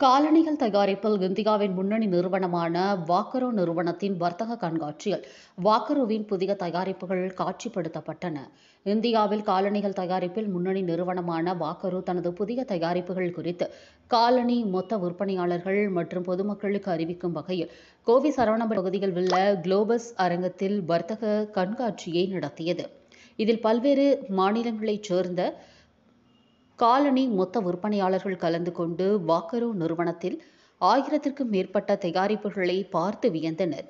காலணிகள் தயாரிப்பில் இந்தியாவின் முன்னணி நிறுவனமான வாக்கரோ நிறுவனத்தின் வர்த்தக கண்காட்சியில் வாக்கரோவின் புதிய தயாரிப்புகள் காட்சிப்படுத்தப்பட்டன. இந்தியாவில் காலணிகள் தயாரிப்பில் முன்னணி நிறுவனமான வாக்கரோ தனது புதிய தயாரிப்புகள் குறித்து காலணி மொத்த விற்பனையாளர்கள் மற்றும் பொதுமக்களுக்கு அறிவிக்கும் வகையில் கோவை சரவணம்பட்டி பகுதியில் உள்ள குளோபஸ் அரங்கத்தில் வர்த்தக கண்காட்சியை நடத்தியது. இதில் பல்வேறு மாநிலங்களைச் சேர்ந்த காலணி மொத்த விற்பனையாளர்கள் கலந்து கொண்டு வாக்கரோ நிறுவனத்தில் 1000க்கும் மேற்பட்ட தயாரிப்புகளை பார்த்து வியந்தனர்.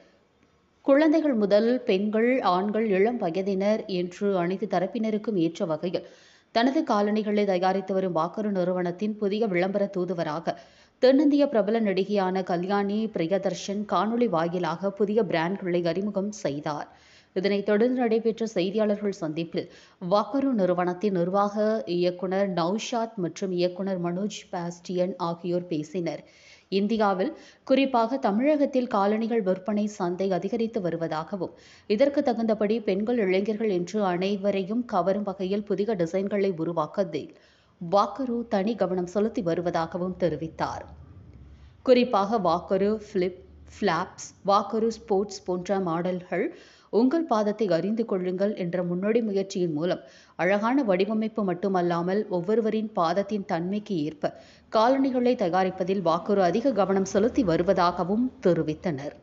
குழந்தைகள் முதல் பெண்கள், ஆண்கள், இளம் வயதினர் என்று அனைத்து தரப்பினருக்கும் ஏற்ற வகையில் தனது காலணிகளை தயாரித்து வரும் வாக்கரோ நிறுவனத்தின் புதிய விளம்பர தூதுவராக தென்னிந்திய பிரபல நடிகையான கல்யாணி பிரியதர்ஷன் காணொலி வாயிலாக புதிய பிராண்ட்களை அறிமுகம் செய்தார். இதனைத் தொடர்ந்து நடைபெற்ற செய்தியாளர்கள் சந்திப்பில் வாக்கரோ நிறுவனத்தின் நிர்வாக இயக்குநர் நௌஷாத் மற்றும் இயக்குநர் மனோஜ் பாஸ்டியன் ஆகியோர் பேசினர். இந்தியாவில் குறிப்பாக தமிழகத்தில் காலணிகள் விற்பனை சந்தை அதிகரித்து வருவதாகவும் இதற்கு தகுந்தபடி பெண்கள், இளைஞர்கள் என்று அனைவரையும் கவரும் வகையில் புதிய டிசைன்களை உருவாக்குவதில் வாக்கரோ தனி கவனம் செலுத்தி வருவதாகவும் தெரிவித்தார். குறிப்பாக வாக்கரோ ஃபிளிப் ஃபிளாப்ஸ், வாக்கரோ ஸ்போர்ட்ஸ் போன்ற மாடல்கள் உங்கள் பாதத்தை அறிந்து கொள்ளுங்கள் என்ற முன்னோடி முயற்சியின் மூலம் அழகான வடிவமைப்பு மட்டுமல்லாமல் ஒவ்வொருவரின் பாதத்தின் தன்மைக்கு ஏற்ப காலணிகளை தயாரிப்பதில் வாக்கரோ அதிக கவனம் செலுத்தி வருவதாகவும் தெரிவித்தனர்.